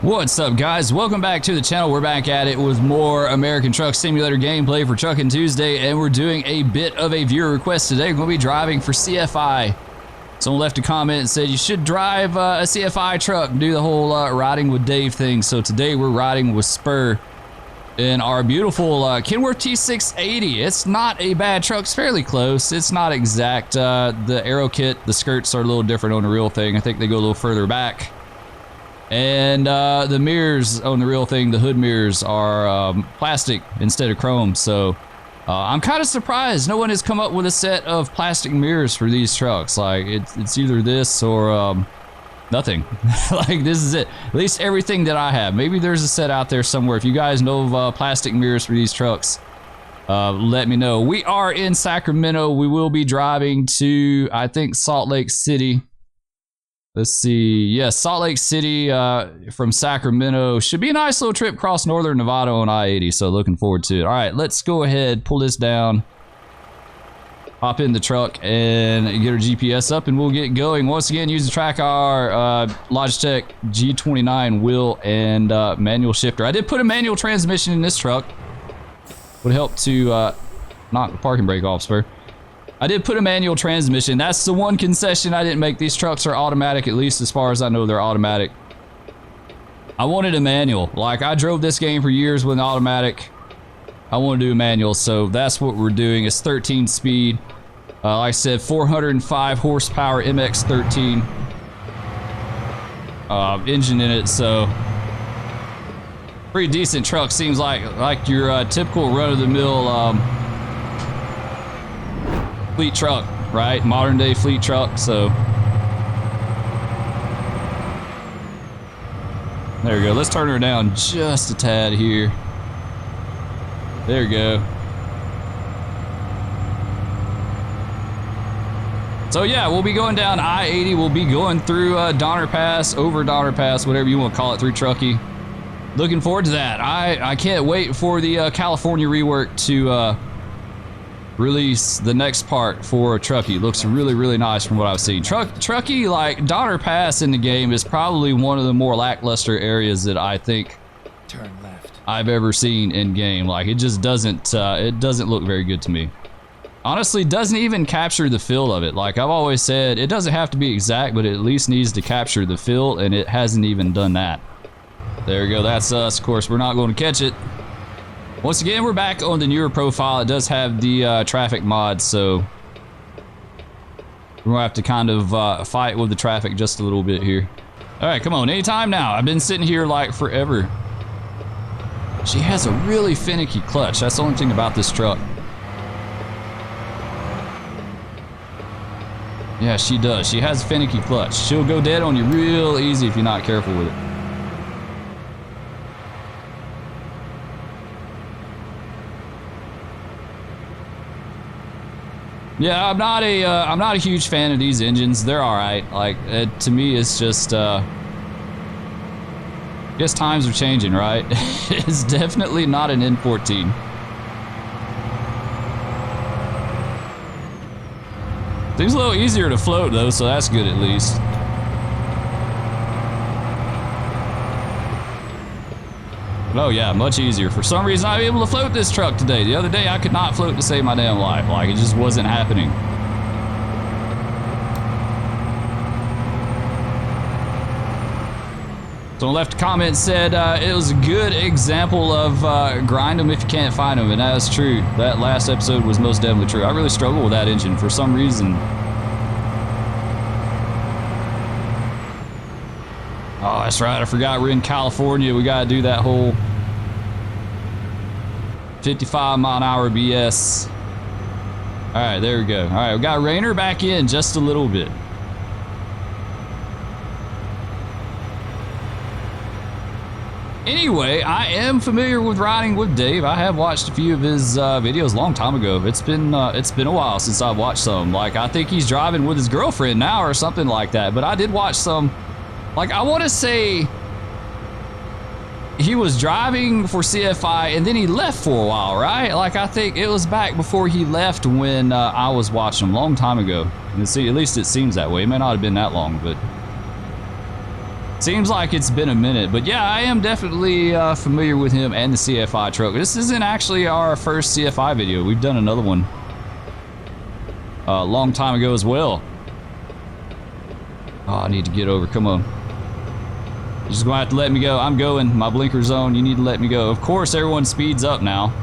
What's up, guys? Welcome back to the channel. We're back at it with more American Truck Simulator gameplay for Trucking Tuesday, and we're doing a bit of a viewer request today. We're going to be driving for CFI. Someone left a comment and said you should drive a CFI truck and do the whole riding with Dave thing. So today we're riding with Spur in our beautiful Kenworth T680. It's not a bad truck. It's fairly close. It's not exact. The aero kit, the skirts are a little different on the real thing. I think they go a little further back. And the mirrors on the real thing, the hood mirrors are plastic instead of chrome. So I'm kind of surprised no one has come up with a set of plastic mirrors for these trucks. Like it's either this or nothing. Like this is it. At least everything that I have. Maybe there's a set out there somewhere. If you guys know of plastic mirrors for these trucks, let me know. We are in Sacramento. We will be driving to, I think, Salt Lake City. Let's see. Yeah, Salt Lake City from Sacramento. Should be a nice little trip across northern Nevada on I-80, so looking forward to it. All right, let's go ahead, pull this down, hop in the truck, and get our GPS up, and we'll get going. Once again, use the track our Logitech G29 wheel and manual shifter. I did put a manual transmission in this truck. Would help to knock the parking brake off, Spur. I did put a manual transmission. That's the one concession I didn't make. These trucks are automatic, at least as far as I know they're automatic. I wanted a manual. Like, I drove this game for years with an automatic. I want to do a manual, so that's what we're doing. It's 13 speed. Like I said, 405 horsepower MX-13 engine in it, so pretty decent truck. Seems like your typical run-of-the-mill fleet truck, right? Modern day fleet truck. So there we go. Let's turn her down just a tad here. There we go. So yeah, we'll be going down I-80. We'll be going through Donner Pass, over Donner Pass, whatever you want to call it, through Truckee. Looking forward to that. I can't wait for the California rework to release the next part for Truckee. Looks really, really nice from what I've seen. Truckee, like Donner Pass in the game, is probably one of the more lackluster areas that I think turn left I've ever seen in game. Like, it just doesn't look very good to me. Honestly, doesn't even capture the feel of it. Like I've always said, it doesn't have to be exact, but it at least needs to capture the feel, and it hasn't even done that. There we go. That's us. Of course, we're not going to catch it. Once again, we're back on the newer profile. It does have the traffic mod, so we're gonna have to kind of fight with the traffic just a little bit here. All right, come on, anytime now. I've been sitting here like forever. She has a really finicky clutch. That's the only thing about this truck. Yeah, she does. She has a finicky clutch. She'll go dead on you real easy if you're not careful with it. Yeah, I'm not a huge fan of these engines. They're all right. Like, to me, it's just, I guess times are changing, right? It's definitely not an N14. Seems a little easier to float though, so that's good at least. Oh yeah, much easier. For some reason, I'm able to float this truck today. The other day, I could not float to save my damn life. Like, it just wasn't happening. Someone left a comment and said it was a good example of grind them if you can't find them, and that is true. That last episode was most definitely true. I really struggle with that engine for some reason. Oh, that's right. I forgot we're in California. We got to do that whole 55-mile-an-hour BS. All right, there we go. All right, we got Rainer back in just a little bit. Anyway, I am familiar with riding with Dave. I have watched a few of his videos a long time ago. It's been a while since I've watched some. Like, I think he's driving with his girlfriend now or something like that. But I did watch some. Like, I want to say he was driving for CFI and then he left for a while, right? Like, I think it was back before he left when I was watching him a long time ago. And see, at least it seems that way. It may not have been that long, but Seems like it's been a minute, but yeah, I am definitely familiar with him and the CFI truck. This isn't actually our first CFI video. We've done another one a long time ago as well. Oh, I need to get over. Come on. You're just gonna have to let me go. I'm going. My blinker's on. You need to let me go. Of course, everyone speeds up now.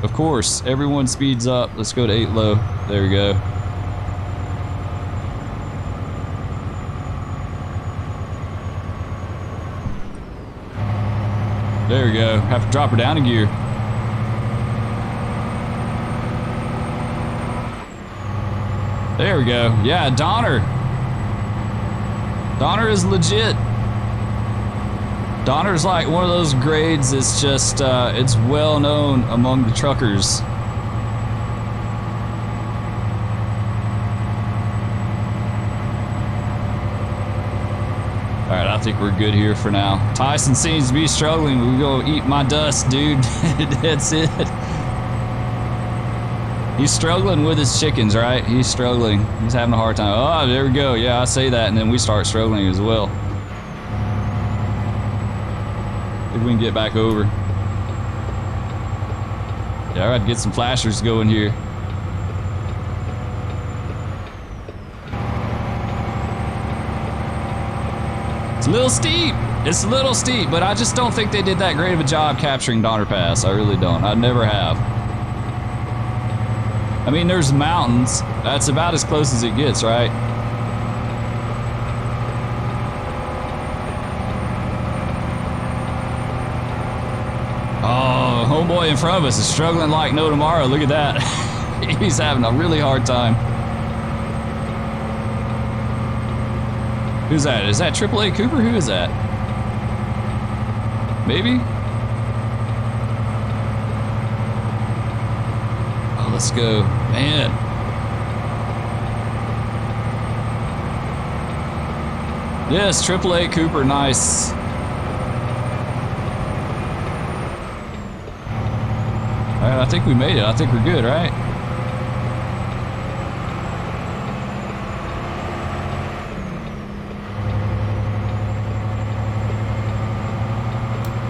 Of course, everyone speeds up. Let's go to 8 low. There we go. There we go. Have to drop her down a gear. There we go. Yeah, Donner. Donner is legit. Donner's like one of those grades that's just, it's well known among the truckers. All right, I think we're good here for now. Tyson seems to be struggling. We're gonna eat my dust, dude. That's it. He's struggling with his chickens, right? He's struggling. He's having a hard time. Oh, there we go. Yeah, I say that, and then we start struggling as well. If we can get back over. Yeah, I got to get some flashers going here. It's a little steep. It's a little steep, but I just don't think they did that great of a job capturing Donner Pass. I really don't. I never have. I mean, there's mountains. That's about as close as it gets, right? Oh, homeboy in front of us is struggling like no tomorrow. Look at that. He's having a really hard time. Who's that? Is that AAA Cooper? Who is that? Maybe? Oh, let's go. Man. Yes, AAA Cooper, nice. All right, I think we made it. I think we're good, right?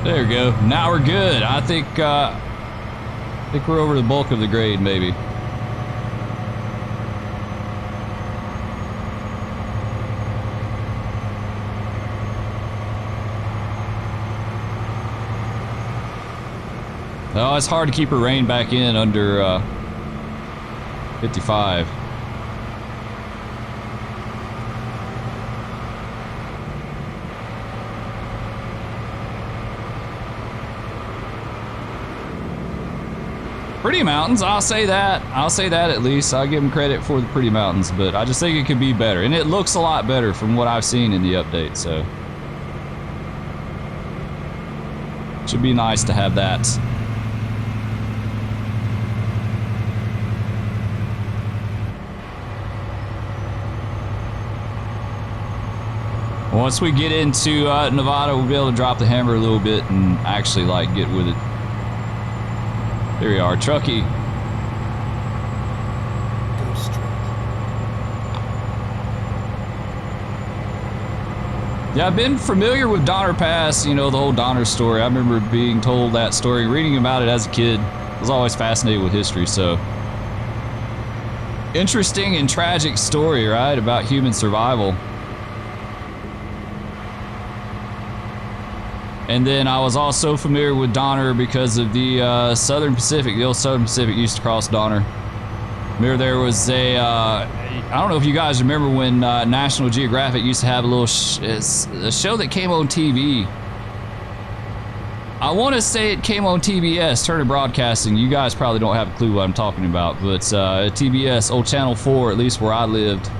There we go. Now we're good. I think we're over the bulk of the grade, maybe. Oh, it's hard to keep her rein back in under 55. Pretty mountains, I'll say that. I'll say that at least. I'll give them credit for the pretty mountains, but I just think it could be better. And it looks a lot better from what I've seen in the update, so. Should be nice to have that. Once we get into Nevada, we'll be able to drop the hammer a little bit and actually like get with it. There we are, Truckee. Go straight. Yeah, I've been familiar with Donner Pass, you know, the whole Donner story. I remember being told that story, reading about it as a kid. I was always fascinated with history, so. Interesting and tragic story, right, about human survival. And then I was also familiar with Donner because of the Southern Pacific. The old Southern Pacific used to cross Donner. Remember there was a, I don't know if you guys remember when National Geographic used to have a little a show that came on TV. I want to say it came on TBS, Turner Broadcasting. You guys probably don't have a clue what I'm talking about, but TBS, old Channel 4, at least where I lived.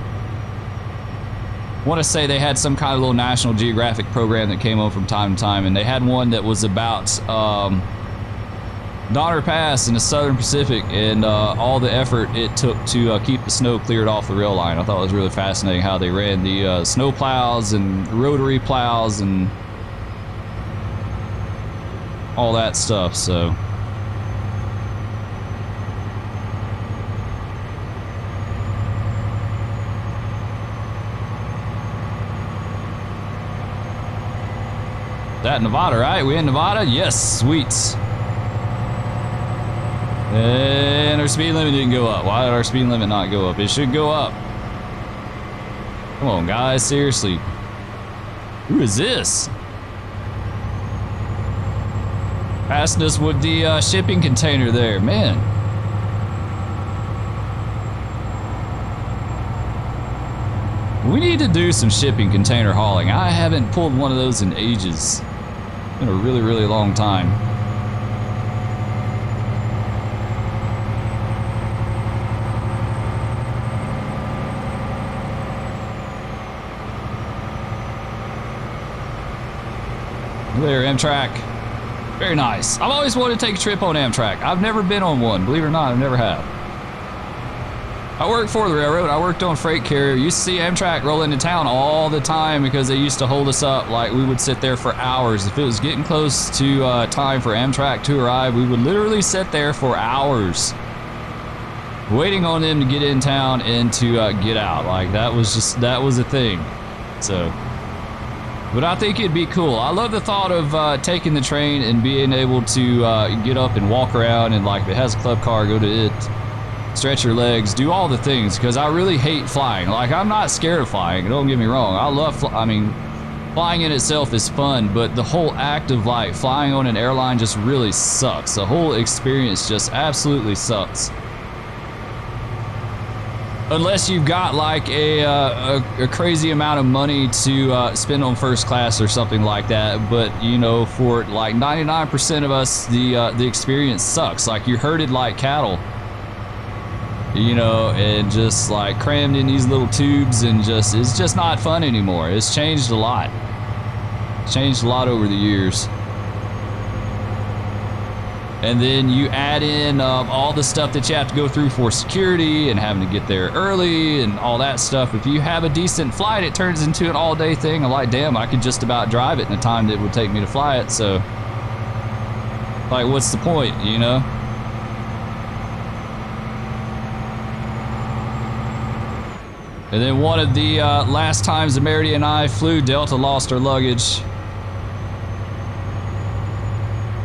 I want to say they had some kind of little National Geographic program that came on from time to time, and they had one that was about Donner Pass in the Southern Pacific and all the effort it took to keep the snow cleared off the rail line. I thought it was really fascinating how they ran the snow plows and rotary plows and all that stuff, so. That Nevada, right? We in Nevada? Yes, sweet. And our speed limit didn't go up. Why did our speed limit not go up? It should go up. Come on, guys, seriously. Who is this? Passing us with the shipping container there, man. We need to do some shipping container hauling. I haven't pulled one of those in ages. It's been a really, really long time. There, Amtrak. Very nice. I've always wanted to take a trip on Amtrak. I've never been on one, believe it or not, I've never have. I worked for the railroad. I worked on freight carrier. Used to see Amtrak roll into town all the time because they used to hold us up. Like, we would sit there for hours. If it was getting close to time for Amtrak to arrive, we would literally sit there for hours waiting on them to get in town and to get out. Like, that was a thing. So, but I think it'd be cool. I love the thought of taking the train and being able to get up and walk around, and like if it has a club car, go to it, stretch your legs, do all the things, because I really hate flying. Like, I'm not scared of flying, don't get me wrong. I love flying in itself is fun, but the whole act of like flying on an airline just really sucks. The whole experience just absolutely sucks. Unless you've got like a crazy amount of money to spend on first class or something like that. But you know, for like 99% of us, the experience sucks. Like, you're herded like cattle, you know, and just like crammed in these little tubes, and it's just not fun anymore. It's changed a lot. It's changed a lot over the years. And then you add in all the stuff that you have to go through for security and having to get there early and all that stuff. If you have a decent flight, it turns into an all-day thing. I'm like, damn, I could just about drive it in the time that it would take me to fly it. So, like, what's the point, you know? And then one of the last times Merity and I flew, Delta lost our luggage,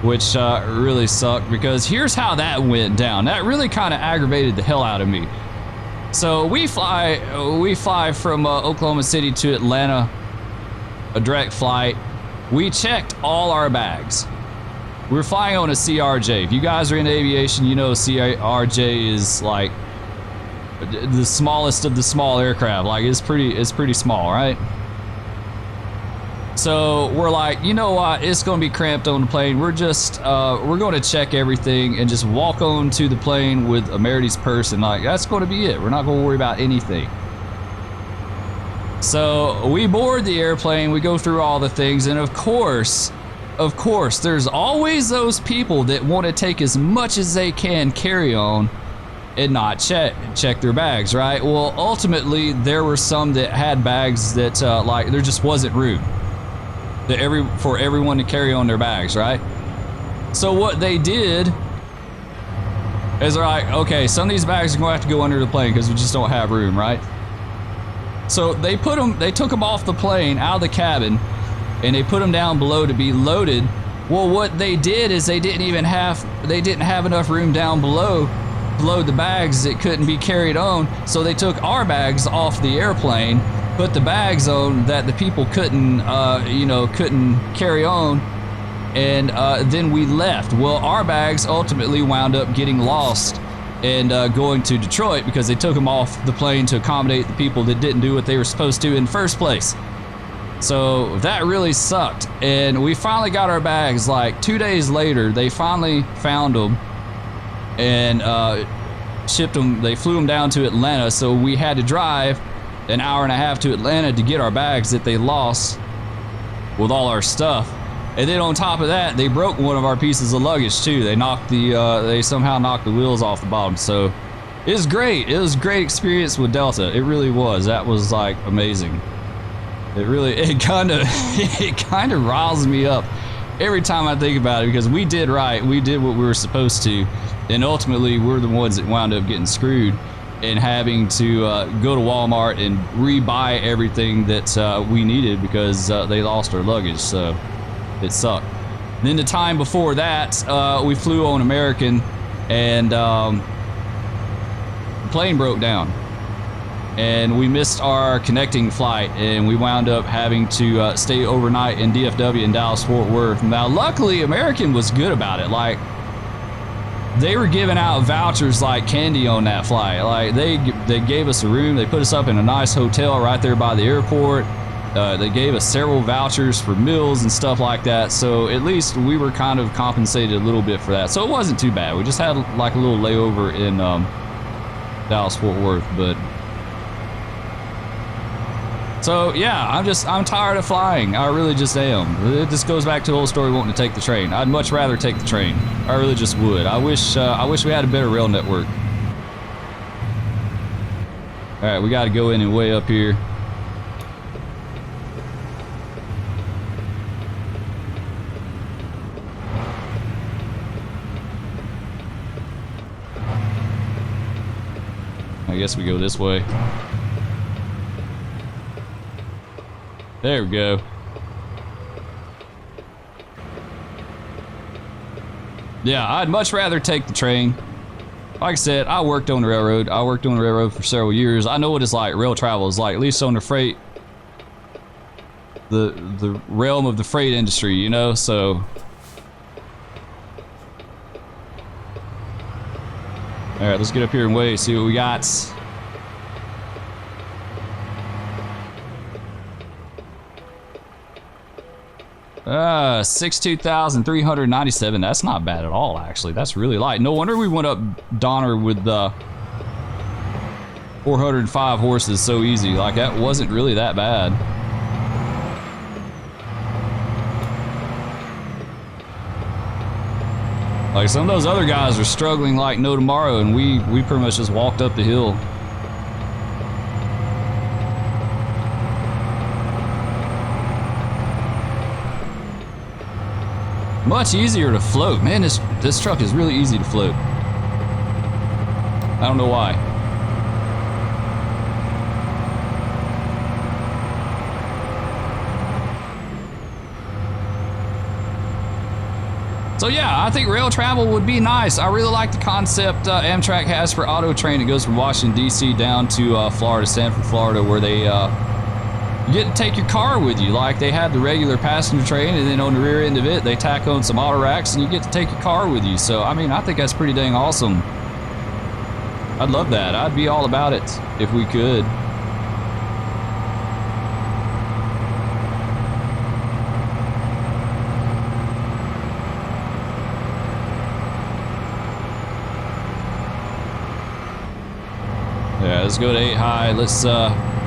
which really sucked, because here's how that went down. That really kind of aggravated the hell out of me. So we fly from Oklahoma City to Atlanta, a direct flight. We checked all our bags. We're flying on a CRJ. If you guys are in aviation, you know CRJ is like the smallest of the small aircraft. Like, it's pretty small, right? So we're like, you know what, it's going to be cramped on the plane. We're going to check everything and just walk on to the plane with Merity's purse, and like, that's going to be it. We're not going to worry about anything. So we board the airplane, we go through all the things, and of course, there's always those people that want to take as much as they can carry on and not check their bags, right? Well, ultimately, there were some that had bags that like, there just wasn't room for everyone to carry on their bags, right? So what they did is they're like, okay, some of these bags are going to have to go under the plane because we just don't have room, right? So they took them off the plane, out of the cabin, and they put them down below to be loaded. Well, what they did is they didn't have enough room down below to load the bags that couldn't be carried on. So they took our bags off the airplane, put the bags on that the people couldn't carry on, and then we left. Well, our bags ultimately wound up getting lost and going to Detroit because they took them off the plane to accommodate the people that didn't do what they were supposed to in the first place. So that really sucked. And we finally got our bags like 2 days later. They finally found them and shipped them. They flew them down to Atlanta, so we had to drive an hour and a half to Atlanta to get our bags that they lost with all our stuff. And then on top of that, they broke one of our pieces of luggage too. They somehow knocked the wheels off the bottom. So it was great. It was a great experience with Delta. It really was. That was like amazing. It kind of riles me up every time I think about it, because we did right. We did what we were supposed to, and ultimately we're the ones that wound up getting screwed and having to go to Walmart and rebuy everything that we needed because they lost our luggage. So It sucked. Then the time before that, we flew on American, and the plane broke down. And we missed our connecting flight, and we wound up having to stay overnight in DFW in Dallas-Fort Worth. Now, luckily, American was good about it. Like, they were giving out vouchers like candy on that flight. Like, they gave us a room. They put us up in a nice hotel right there by the airport. They gave us several vouchers for meals and stuff like that. So at least we were kind of compensated a little bit for that. So it wasn't too bad. We just had like a little layover in Dallas-Fort Worth, but... So yeah, I'm tired of flying. I really just am. It just goes back to the old story wanting to take the train. I'd much rather take the train. I really just would. I wish we had a better rail network. All right, we got to go in and way up here. I guess we go this way. There we go. Yeah, I'd much rather take the train. Like I said, I worked on the railroad. I worked on the railroad for several years. I know what it's like. Rail travel is like, at least on the freight, the realm of the freight industry, you know, so. All right, let's get up here and wait, see what we got. 62,397. That's not bad at all, actually. That's really light. No wonder we went up Donner with 405 horses so easy. Like, that wasn't really that bad. Like, some of those other guys are struggling like no tomorrow, and we pretty much just walked up the hill. Much easier to float. Man, this truck is really easy to float. I don't know why. So yeah, I think rail travel would be nice. I really like the concept Amtrak has for Auto Train. It goes from Washington, D.C. down to Florida, Sanford, Florida, where they you get to take your car with you. Like, they had the regular passenger train, and then on the rear end of it, they tack on some auto racks, and you get to take your car with you. So, I mean, I think that's pretty dang awesome. I'd love that. I'd be all about it if we could. Yeah, let's go to 8 high. Let's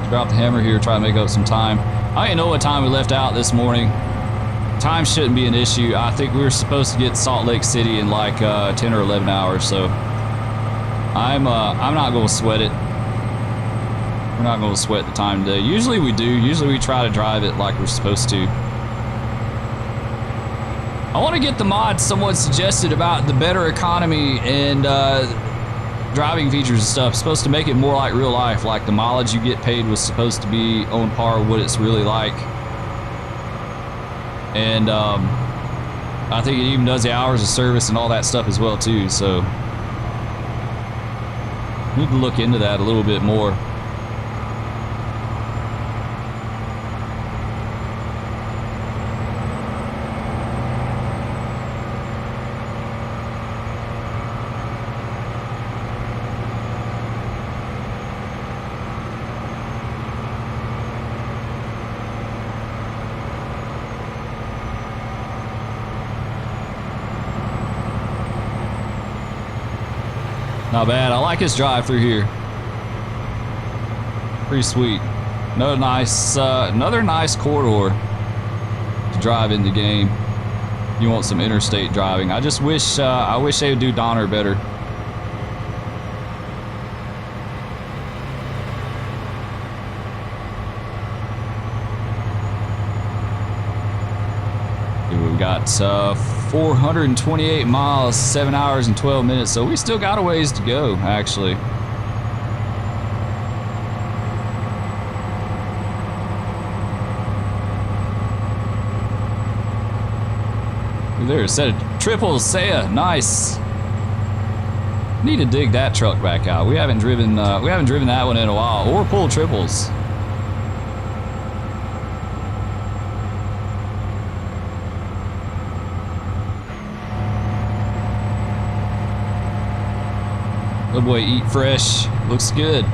drop the hammer here, try to make up some time. I didn't know what time we left out this morning. Time shouldn't be an issue. I think we were supposed to get to Salt Lake City in like 10 or 11 hours, so I'm not going to sweat it. We're not going to sweat the time today. Usually we do. Usually we try to drive it like we're supposed to. I want to get the mod someone suggested about the better economy and driving features and stuff. It's supposed to make it more like real life. Like, the mileage you get paid was supposed to be on par with what it's really like. And I think it even does the hours of service and all that stuff as well too. So need to look into that a little bit more. Not bad. I like his drive through here. Pretty sweet. Another nice corridor to drive in the game. You want some interstate driving. I just wish I wish they would do Donner better. Here we got 428 miles, 7 hours and 12 minutes, so we still got a ways to go, actually. There, a set of triples, Saya, nice. Need to dig that truck back out. We haven't driven that one in a while, or pulled triples. Good boy, eat fresh. Looks good.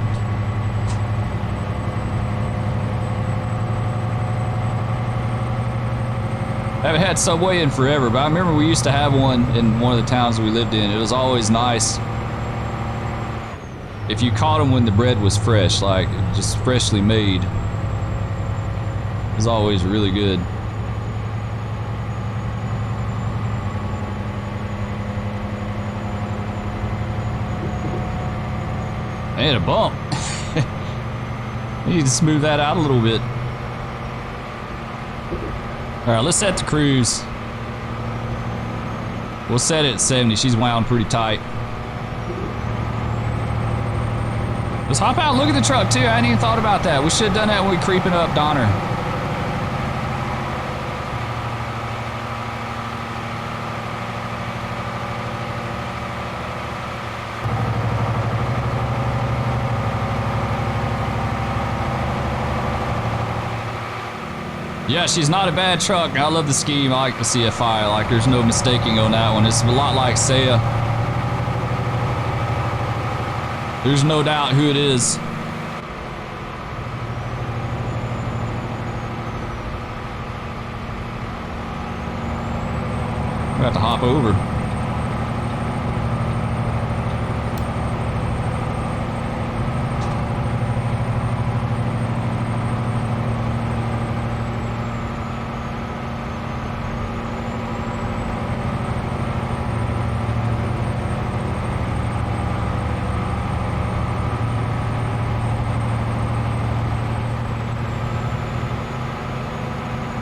Haven't had Subway in forever, but I remember we used to have one in one of the towns we lived in. It was always nice if you caught them when the bread was fresh, like just freshly made. It was always really good. And a bump. You need to smooth that out a little bit. All right, let's set the cruise. We'll set it at 70. She's wound pretty tight. Let's hop out and look at the truck too. I hadn't even thought about that. We should have done that when we creeping up Donner. Yeah, she's not a bad truck. I love the scheme. I like the CFI. Like, there's no mistaking on that one. It's a lot like Saya. There's no doubt who it is. We have to hop over.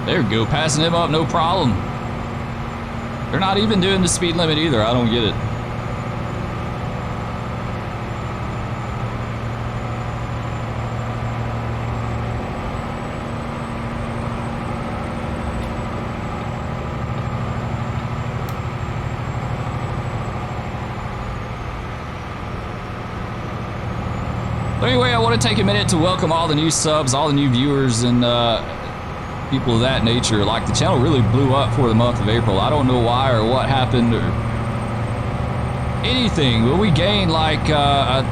There we go, passing him up, no problem. They're not even doing the speed limit either. I don't get it. But anyway, I want to take a minute to welcome all the new subs, all the new viewers, and people of that nature. Like, the channel really blew up for the month of April. I don't know why or what happened or anything, but we gained like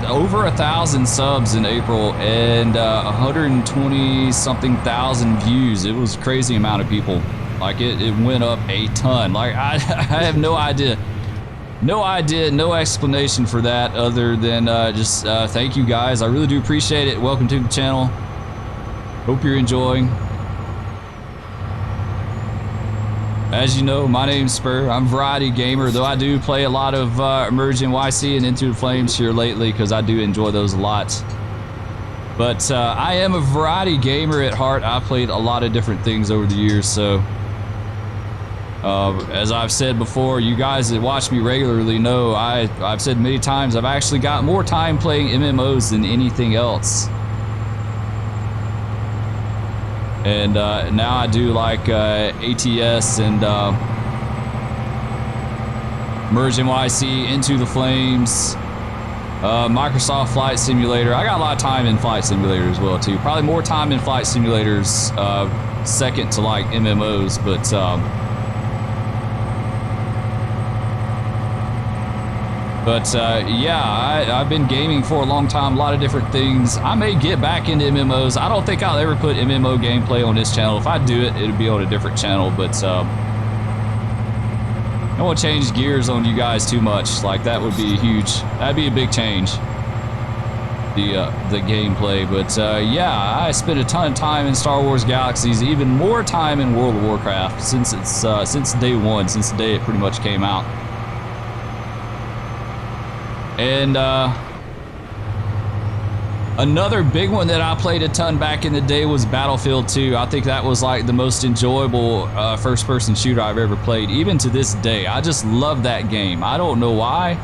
over 1,000 subs in April and 120 something thousand views. It was a crazy amount of people. Like, it went up a ton. Like, I have no idea, no explanation for that other than just thank you guys. I really do appreciate it. Welcome to the channel. Hope you're enjoying. As you know, my name's Spur. I'm a variety gamer, though I do play a lot of Emerging YC and Into the Flames here lately because I do enjoy those a lot. But I am a variety gamer at heart. I've played a lot of different things over the years, so as I've said before, you guys that watch me regularly know I've said many times I've actually got more time playing MMOs than anything else. And now I do like ATS and Emerging YC, Into the Flames, Microsoft Flight Simulator. I got a lot of time in Flight Simulator as well too. Probably more time in Flight Simulators, second to like MMOs, but yeah, I've been gaming for a long time, a lot of different things. I may get back into MMOs. I don't think I'll ever put MMO gameplay on this channel. If I do it, it'll be on a different channel, but I don't want to change gears on you guys too much. Like, that would be huge. That'd be a big change, the gameplay. But yeah, I spent a ton of time in Star Wars Galaxies, even more time in World of Warcraft since it's since day one, since the day it pretty much came out. And another big one that I played a ton back in the day was Battlefield 2. I think that was like the most enjoyable first-person shooter I've ever played, even to this day. I just love that game. I don't know why.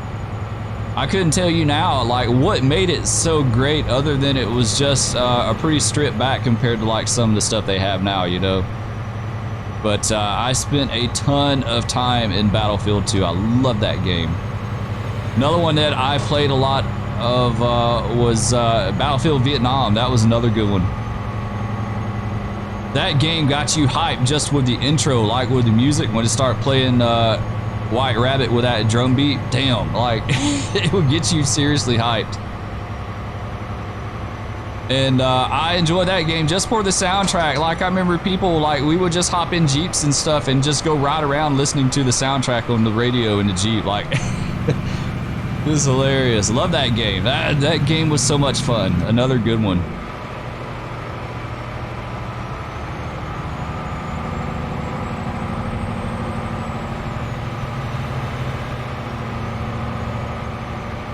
I couldn't tell you now, like, what made it so great other than it was just a pretty stripped back compared to like some of the stuff they have now, you know. But I spent a ton of time in Battlefield 2. I love that game. Another one that I played a lot of was Battlefield Vietnam. That was another good one. That game got you hyped just with the intro, like with the music. When it started playing White Rabbit with that drum beat, damn, like it would get you seriously hyped. And I enjoyed that game just for the soundtrack. Like, I remember people, like, we would just hop in Jeeps and stuff and just go ride around listening to the soundtrack on the radio in the Jeep. Like, it was hilarious. Love that game. That game was so much fun. Another good one.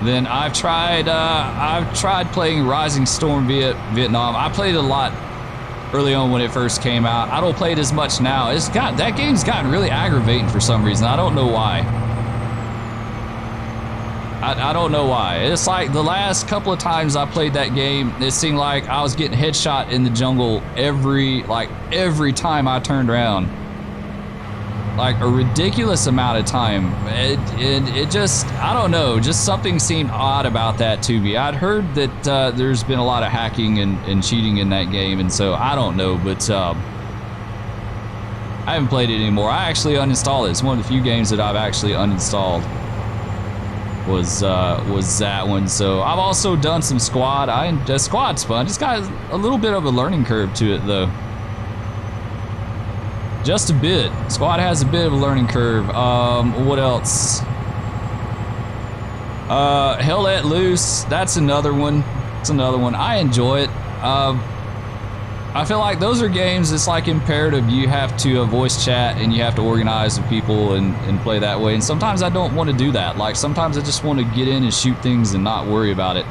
Then I've tried playing Rising Storm Vietnam. I played it a lot early on when it first came out. I don't play it as much now. That game's gotten really aggravating for some reason. I don't know why. I don't know why. It's like the last couple of times I played that game, it seemed like I was getting headshot in the jungle every time I turned around. Like a ridiculous amount of time. It just, I don't know, just something seemed odd about that to me. I'd heard that there's been a lot of hacking and cheating in that game, and so I don't know, but I haven't played it anymore. I actually uninstalled it. It's one of the few games that I've actually uninstalled was that one. So I've also done some Squad. Squad's fun. It's got a little bit of a learning curve to it though. Just a bit. Squad has a bit of a learning curve. What else? Hell Let Loose. That's another one. It's another one. I enjoy it. I feel like those are games, it's like imperative. You have to voice chat and you have to organize with people and play that way. And sometimes I don't want to do that. Like sometimes I just want to get in and shoot things and not worry about it.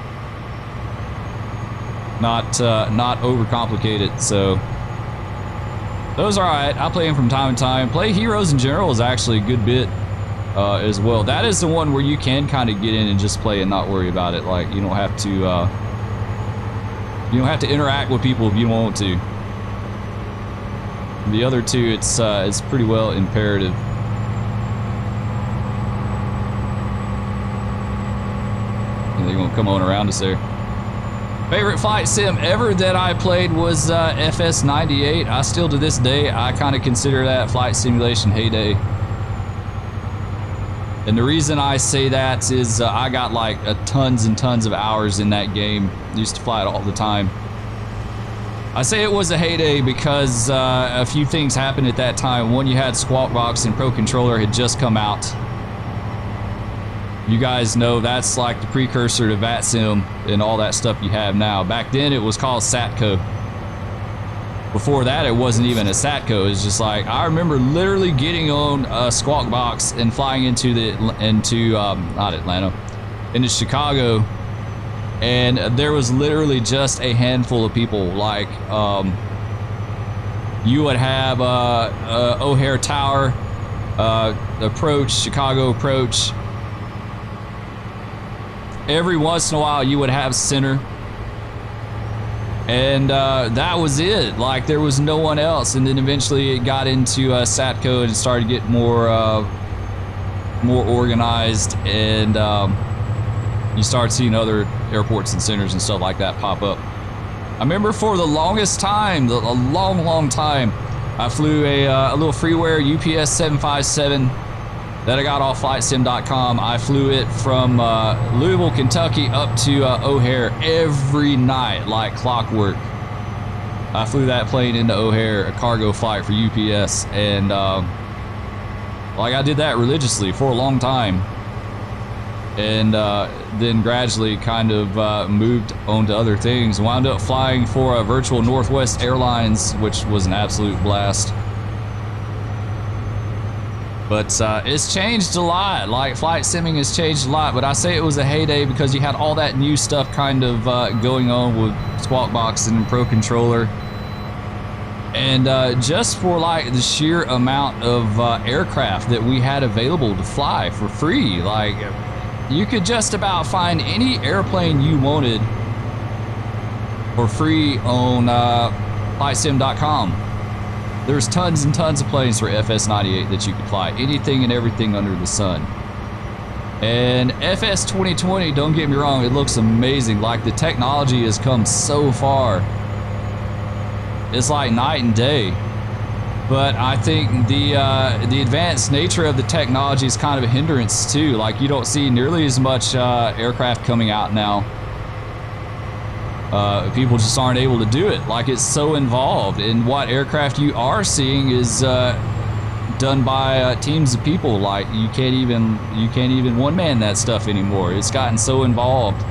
Not overcomplicate it. So those are alright. I play them from time to time. Play Heroes in general is actually a good bit as well. That is the one where you can kind of get in and just play and not worry about it. Like you don't have to interact with people if you don't want to. The other two, it's pretty well imperative. And they're gonna come on around us there. Favorite flight sim ever that I played was FS98. I still, to this day, I kind of consider that flight simulation heyday. And the reason I say that is I got like tons and tons of hours in that game. Used to fly it all the time. I say it was a heyday because a few things happened at that time. One, you had Squawk Box and Pro Controller had just come out. You guys know that's like the precursor to VATSIM and all that stuff you have now. Back then it was called Satco. Before that it wasn't even a Satco. It's just like, I remember literally getting on a Squawk Box and flying into not Atlanta, into Chicago, and there was literally just a handful of people. Like you would have O'Hare Tower, approach, Chicago approach. Every once in a while you would have center, and that was it. Like there was no one else. And then eventually it got into Satco and it started to get more organized, and you start seeing other airports and centers and stuff like that pop up. I remember for the longest time, a long time, I flew a little freeware UPS 757 that I got off flightsim.com. I flew it from Louisville, Kentucky up to O'Hare every night like clockwork. I flew that plane into O'Hare, a cargo flight for UPS, and like I did that religiously for a long time, and then gradually kind of moved on to other things. Wound up flying for a Virtual Northwest Airlines, which was an absolute blast. But it's changed a lot. Like flight simming has changed a lot, but I say it was a heyday because you had all that new stuff kind of going on with Squawk Box and Pro Controller. And just for like the sheer amount of aircraft that we had available to fly for free, like you could just about find any airplane you wanted for free on flightsim.com. There's tons and tons of planes for FS98 that you could fly. Anything and everything under the sun. And FS 2020, don't get me wrong, it looks amazing. Like, the technology has come so far. It's like night and day. But I think the advanced nature of the technology is kind of a hindrance too. Like, you don't see nearly as much aircraft coming out now. People just aren't able to do it. Like, it's so involved. And what aircraft you are seeing is done by teams of people. Like, you can't even one man that stuff anymore. It's gotten so involved.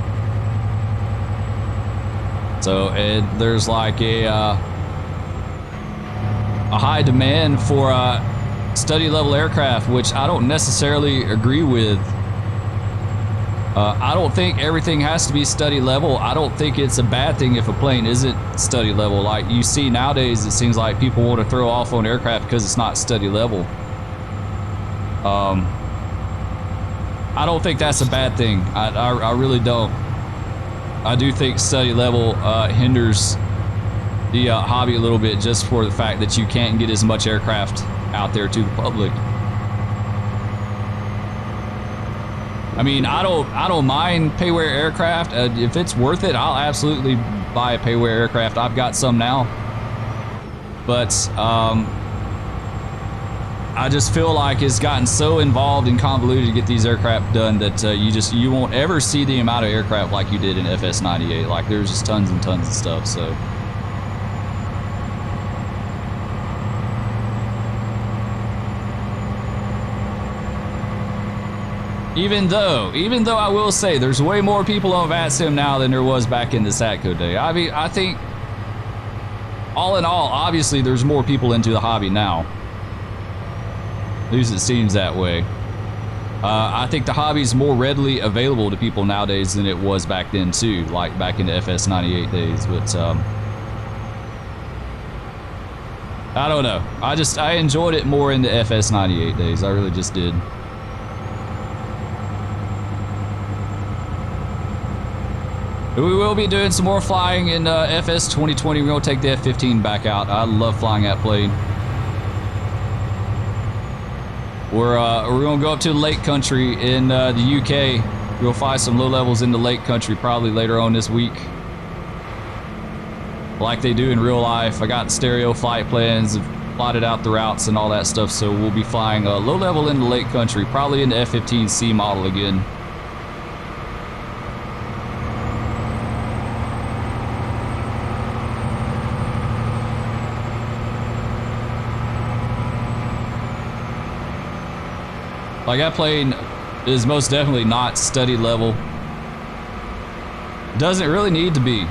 So there's like a high demand for study level aircraft, which I don't necessarily agree with. I don't think everything has to be study level. I don't think it's a bad thing if a plane isn't study level. Like you see nowadays, it seems like people want to throw off on aircraft because it's not study level. I don't think that's a bad thing. I really don't. I do think study level hinders the hobby a little bit, just for the fact that you can't get as much aircraft out there to the public. I mean, I don't mind pay-wear aircraft. If it's worth it, I'll absolutely buy a pay-wear aircraft. I've got some now, but I just feel like it's gotten so involved and convoluted to get these aircraft done that you won't ever see the amount of aircraft like you did in FS98. Like, there's just tons and tons of stuff. So. Even though I will say there's way more people on VATSIM now than there was back in the Satco day. I mean, I think all in all, obviously there's more people into the hobby now. At least it seems that way. I think the hobby's more readily available to people nowadays than it was back then too, like back in the FS98 days. But I don't know. I enjoyed it more in the FS98 days. I really just did. We will be doing some more flying in FS 2020. We're going to take the F-15 back out. I love flying that plane. We're going to go up to the Lake Country in the UK. We'll fly some low levels in the Lake Country probably later on this week, like they do in real life. I got stereo flight plans, plotted out the routes and all that stuff, so we'll be flying low level in the Lake Country, probably in the F-15C model again. Like, that plane is most definitely not study level. Doesn't really need to be.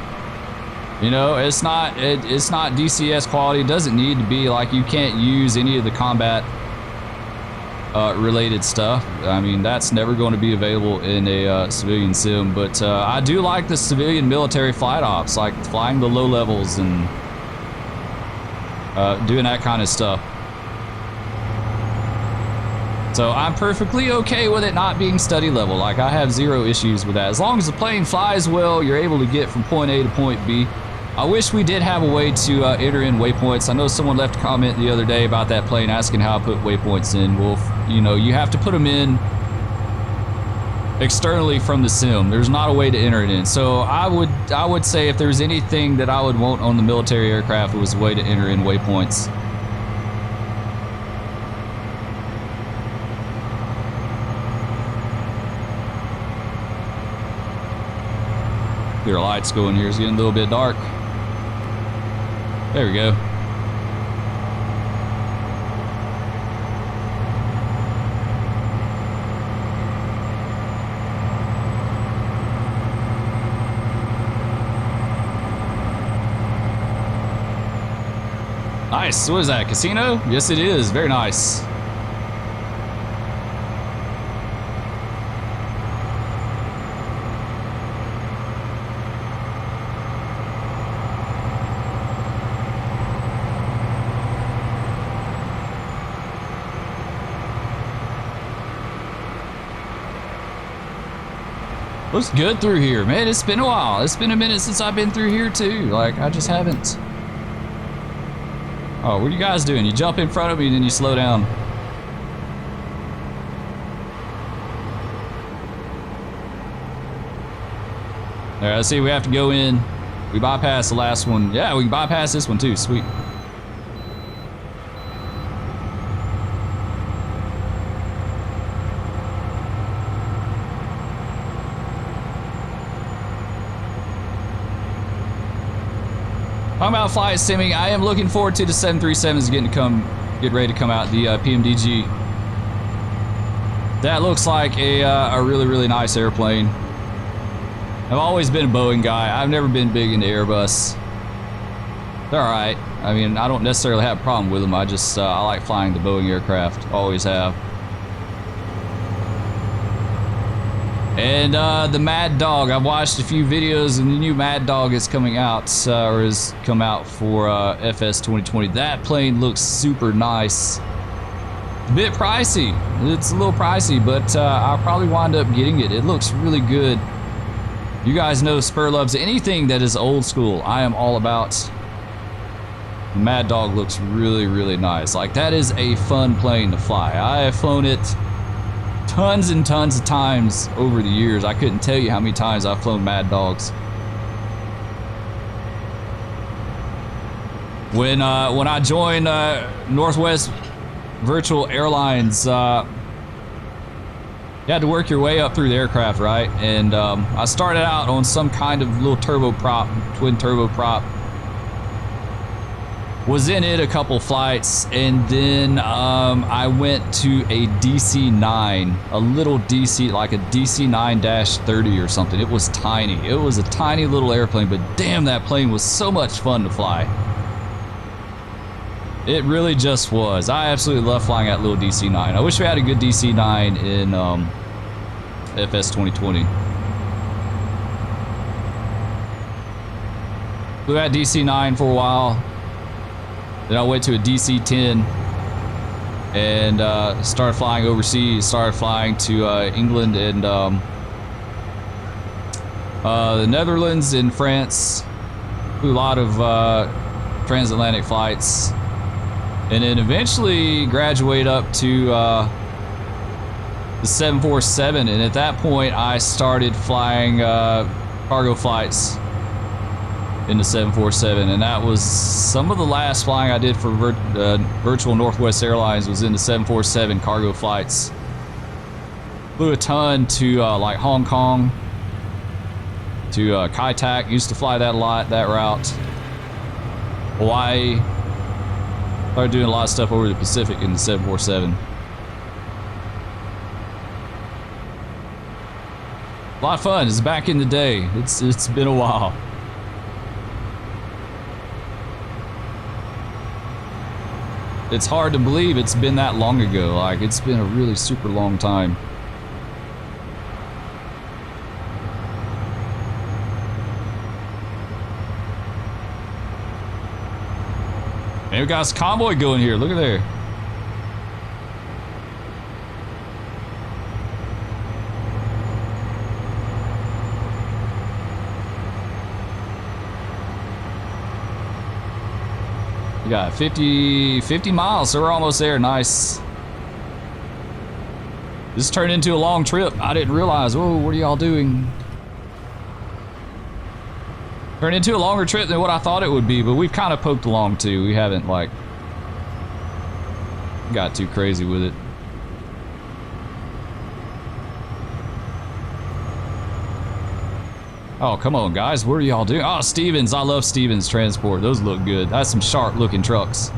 You know, it's not DCS quality. It doesn't need to be. Like, you can't use any of the combat related stuff. I mean, that's never going to be available in a civilian sim. But I do like the civilian military flight ops, like flying the low levels and doing that kind of stuff. So I'm perfectly okay with it not being study level. Like, I have zero issues with that. As long as the plane flies well, you're able to get from point A to point B. I wish we did have a way to enter in waypoints. I know someone left a comment the other day about that plane asking how I put waypoints in. Well, you know, you have to put them in externally from the sim. There's not a way to enter it in. So I would say if there's anything that I would want on the military aircraft, it was a way to enter in waypoints. Clear lights going here. It's getting a little bit dark. There we go. Nice. What is that? Casino? Yes, it is. Very nice. Looks good through here, man. It's been a while. It's been a minute since I've been through here too. Like, I just haven't. Oh, what are you guys doing? You jump in front of me and then you slow down. All right, let's see. We have to go in. We bypass the last one. Yeah, we can bypass this one too. Sweet. Talking about flight simming, I am looking forward to the 737s get ready to come out, the PMDG. That looks like a really, really nice airplane. I've always been a Boeing guy. I've never been big into Airbus. They're all right. I mean, I don't necessarily have a problem with them. I just, I like flying the Boeing aircraft. Always have. And the Mad Dog, I've watched a few videos, and the new Mad Dog is coming out, or has come out for FS 2020. That plane looks super nice. A bit pricey. It's a little pricey, but I'll probably wind up getting it. It looks really good. You guys know Spur loves anything that is old school. I am all about. The Mad Dog looks really, really nice. Like, that is a fun plane to fly. I have flown it tons and tons of times over the years. I couldn't tell you how many times I've flown Mad Dogs. When I joined Northwest Virtual Airlines, you had to work your way up through the aircraft, right? And I started out on some kind of little turboprop, twin turboprop. Was in it a couple flights, and then I went to a DC-9, a little DC, like a DC-9-30 or something. It was tiny. It was a tiny little airplane, but damn, that plane was so much fun to fly. It really just was. I absolutely love flying that little DC-9. I wish we had a good DC-9 in FS 2020. Flew that DC-9 for a while. Then I went to a DC-10 and started flying overseas. Started flying to England and the Netherlands and France. Flew a lot of transatlantic flights. And then eventually graduate up to the 747. And at that point, I started flying cargo flights in the 747, and that was some of the last flying I did for Virtual Northwest Airlines was in the 747 cargo flights. Flew a ton to like Hong Kong, to Kai Tak, used to fly that a lot, that route. Hawaii, started doing a lot of stuff over the Pacific in the 747. A lot of fun, it's back in the day, it's been a while. It's hard to believe it's been that long ago. Like, it's been a really super long time. And we got this convoy going here. Look at there. Got 50 miles, so we're almost there. Nice. This turned into a long trip. I didn't realize. Whoa, what are y'all doing? Turned into a longer trip than what I thought it would be, but we've kind of poked along too. We haven't like got too crazy with it. Oh, come on, guys. What are y'all doing? Oh, Stevens. I love Stevens Transport. Those look good. That's some sharp-looking trucks.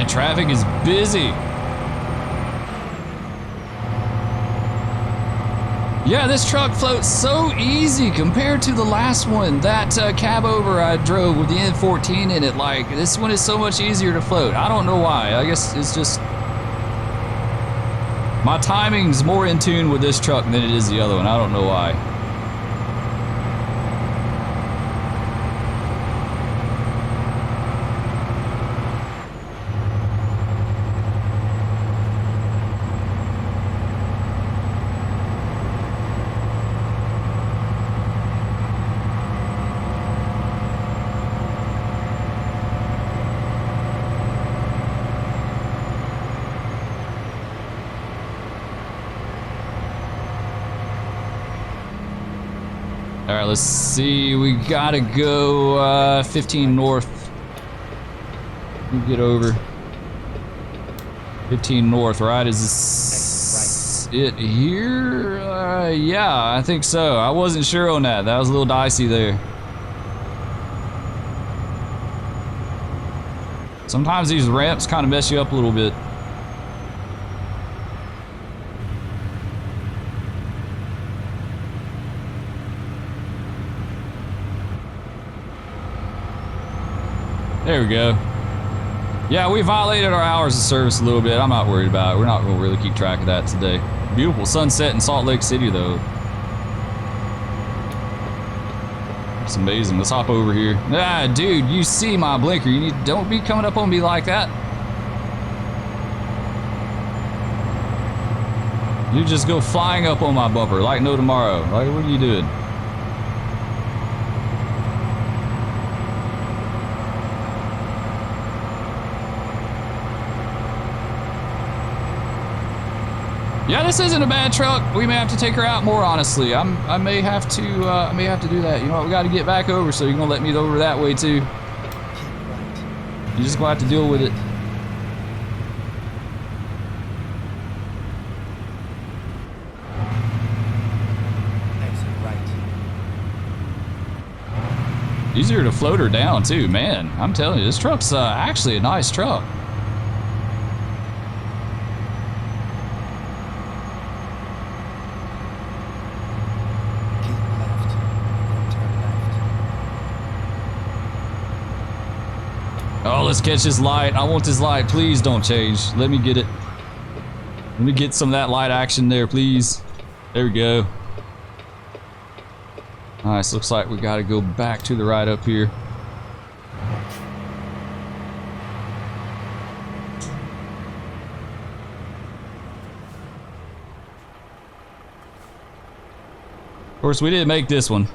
Traffic is busy. Yeah, this truck floats so easy compared to the last one. That cab over I drove with the N14 in it, like, this one is so much easier to float. I don't know why. I guess it's just My timing's more in tune with this truck than it is the other one. I don't know why. All right, let's see. We gotta go 15 north. We get over 15 north, right? Is this it here? Yeah, I think so. I wasn't sure on that. That was a little dicey there. Sometimes these ramps kind of mess you up a little bit. There we go. Yeah, we violated our hours of service a little bit. I'm not worried about it. We're not going to really keep track of that today. Beautiful sunset in Salt Lake City, though. It's amazing. Let's hop over here. Ah, dude, you see my blinker. Don't be coming up on me like that. You just go flying up on my bumper like no tomorrow. Like, what are you doing? Yeah, this isn't a bad truck. We may have to take her out more, honestly. I may have to do that. You know what? We got to get back over, so you're gonna let me over that way too. You're just gonna have to deal with it. Easier to float her down too, man. I'm telling you, this truck's actually a nice truck. Oh, let's catch this light. I want this light. Please don't change. Let me get it. Let me get some of that light action there, please. There we go. Nice. Looks like we got to go back to the right up here. Of course, we didn't make this one.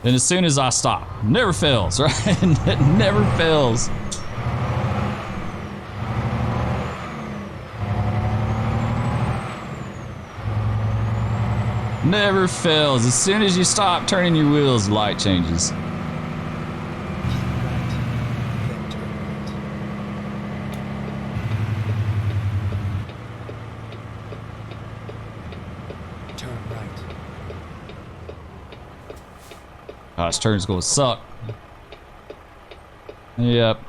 And as soon as I stop, never fails, right? It never fails. Never fails. As soon as you stop turning your wheels, the light changes. Oh, this turn's gonna suck. Yep.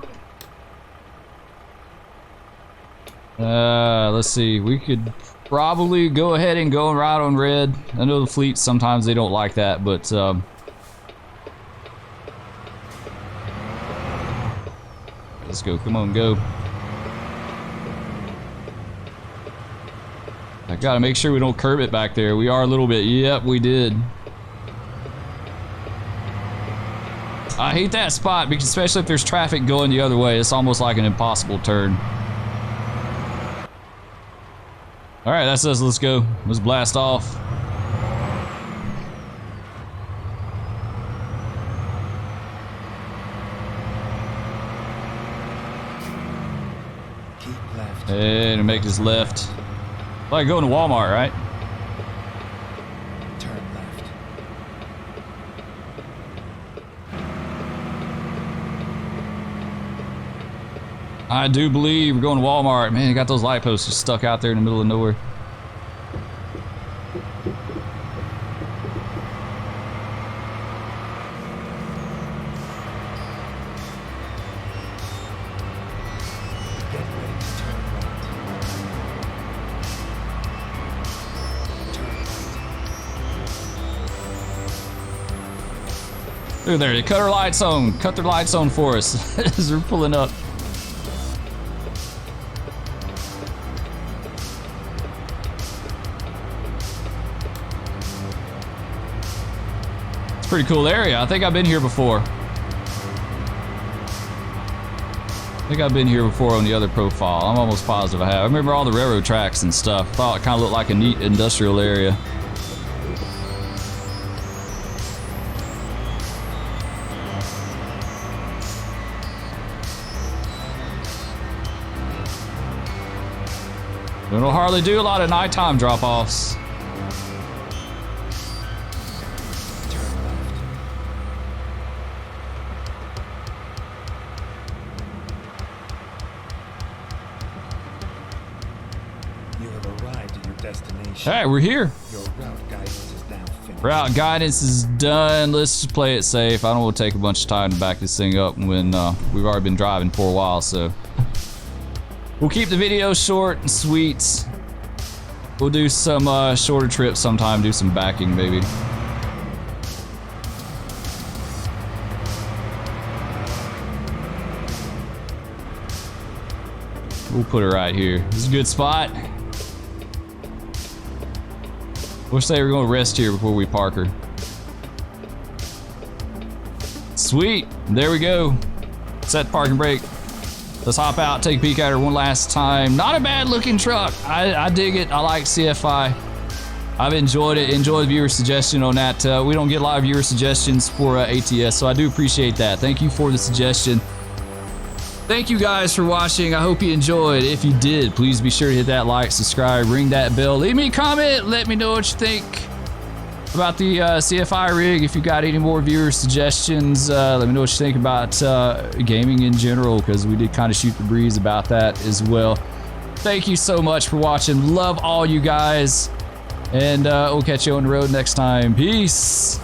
Let's see. We could probably go ahead and go right on red. I know the fleets sometimes they don't like that, but let's go. Come on, go. I gotta make sure we don't curb it back there. We are a little bit. Yep, we did. I hate that spot because especially if there's traffic going the other way, it's almost like an impossible turn. All right, that's us. Let's go. Let's blast off. Keep left. And make this left. Like going to Walmart, right? Turn left. I do believe we're going to Walmart. Man, you got those light posts just stuck out there in the middle of nowhere. Get ready to turn right. Turn right. Look there, they cut our lights on. Cut their lights on for us as we're pulling up. It's a pretty cool area. I think I've been here before. I think I've been here before on the other profile. I'm almost positive I have. I remember all the railroad tracks and stuff. Thought it kind of looked like a neat industrial area. We don't hardly do a lot of nighttime drop-offs. Turn left. You have arrived at your destination. Hey, we're here. Your route guidance is now finished. Route guidance is done. Let's just play it safe. I don't want to take a bunch of time to back this thing up when we've already been driving for a while, so. We'll keep the video short and sweet. We'll do some shorter trips sometime, do some backing maybe. We'll put it right here. This is a good spot. We'll say we're gonna rest here before we park her. Sweet, there we go. Set parking brake. Let's hop out, take a peek at her one last time. Not a bad looking truck. I dig it. I like CFI. I've enjoyed it. Enjoy the viewer suggestion on that. We don't get a lot of viewer suggestions for ATS, so I do appreciate that. Thank you for the suggestion. Thank you guys for watching. I hope you enjoyed. If you did, please be sure to hit that like, subscribe, ring that bell. Leave me a comment. Let me know what you think about the CFI rig. If you got any more viewer suggestions, let me know what you think about gaming in general, because we did kind of shoot the breeze about that as well. Thank you so much for watching. Love all you guys, and we'll catch you on the road next time. Peace.